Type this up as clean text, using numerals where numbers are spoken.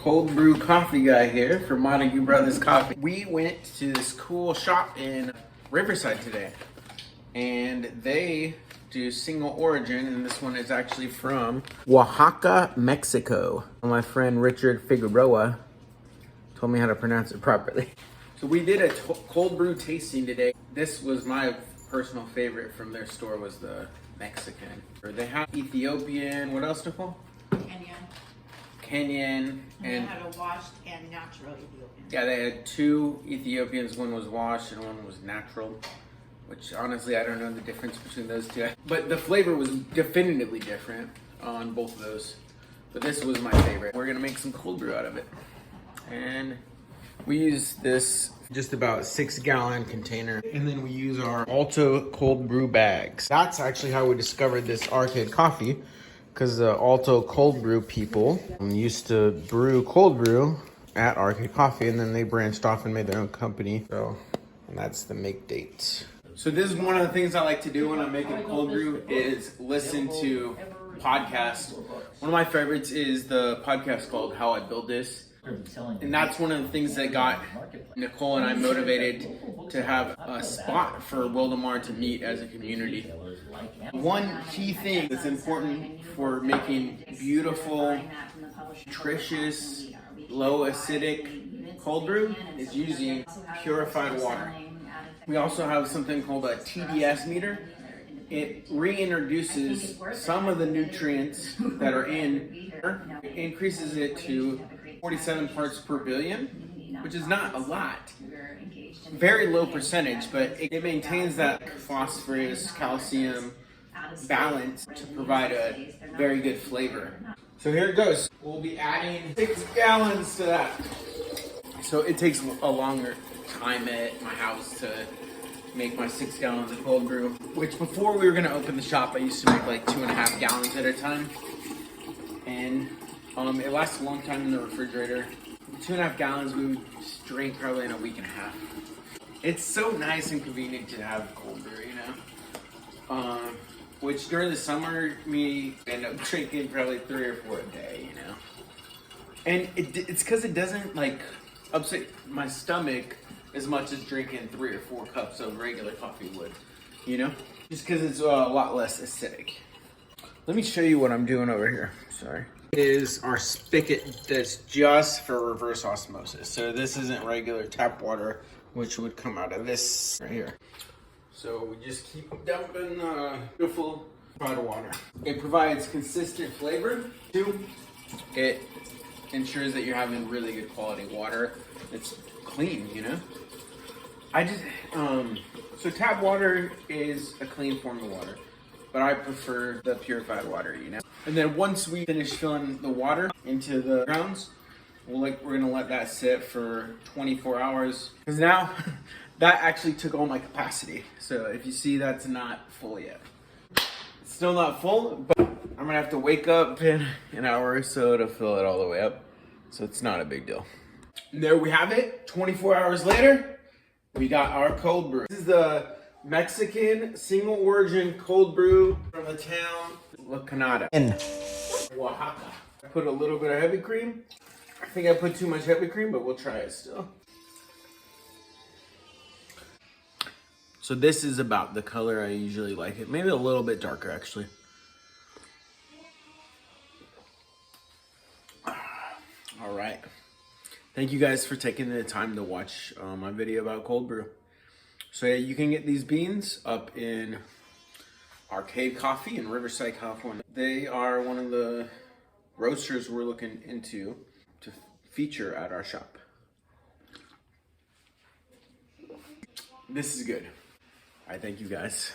cold brew coffee guy here from Montague Brothers Coffee. We went to this cool shop in Riverside today, and they do single origin, and this one is actually from Oaxaca, Mexico. My friend Richard Figueroa told me how to pronounce it properly. So we did a cold brew tasting today. This was my personal favorite from their store, was the Mexican. They have Ethiopian, what else, Nicole? Kenyan. And they had a washed and natural Ethiopian. Yeah, they had two Ethiopians. One was washed and one was natural. Which honestly, I don't know the difference between those two. But the flavor was definitively different on both of those. But this was my favorite. We're gonna make some cold brew out of it. And we use this just about 6-gallon container. And then we use our Alto cold brew bags. That's actually how we discovered this Arcade Coffee, because the Alto cold brew people used to brew cold brew at Arcade Coffee, and then they branched off and made their own company. So, and that's the make date. So this is one of the things I like to do when I'm making a cold brew is listen to podcasts. One of my favorites is the podcast called How I Build This. And that's one of the things that got Nicole and I motivated to have a spot for Wildomar to meet as a community. One key thing that's important for making beautiful, nutritious, low acidic cold brew is using purified water. We also have something called a TDS meter. It reintroduces some of the nutrients that are in, it increases it to 47 parts per billion, which is not a lot. Very low percentage, but it maintains that phosphorus, calcium balance to provide a very good flavor. So here it goes. We'll be adding 6 gallons to that. So it takes a longer time at my house to make my 6 gallons of cold brew, which before we were gonna open the shop, I used to make like 2.5 gallons at a time. And it lasts a long time in the refrigerator. 2.5 gallons we would just drink probably in a week and a half. It's so nice and convenient to have cold brew, you know? Which during the summer, me end up drinking probably 3 or 4 a day, you know? And it's because it doesn't like upset my stomach as much as drinking 3 or 4 cups of regular coffee would, you know? Just because it's a lot less acidic. Let me show you what I'm doing over here. Sorry. Is our spigot that's just for reverse osmosis. So this isn't regular tap water, which would come out of this right here. So we just keep dumping beautiful bottled water. It provides consistent flavor. 2, it ensures that you're having really good quality water. It's clean, you know? So tap water is a clean form of water, but I prefer the purified water, you know? And then once we finish filling the water into the grounds, we're gonna let that sit for 24 hours. Because now, that actually took all my capacity. So if you see, that's not full yet. It's still not full, but I'm gonna have to wake up in an hour or so to fill it all the way up. So it's not a big deal. And there we have it, 24 hours later, we got our cold brew. This is the Mexican single origin cold brew from the town La Canada in Oaxaca. I put a little bit of heavy cream. I think I put too much heavy cream, but we'll try it still. So this is about the color I usually like it. Maybe a little bit darker, actually. All right. Thank you guys for taking the time to watch my video about cold brew. So yeah, you can get these beans up in Arcade Coffee in Riverside, California. They are one of the roasters we're looking into to feature at our shop. This is good. I thank you guys.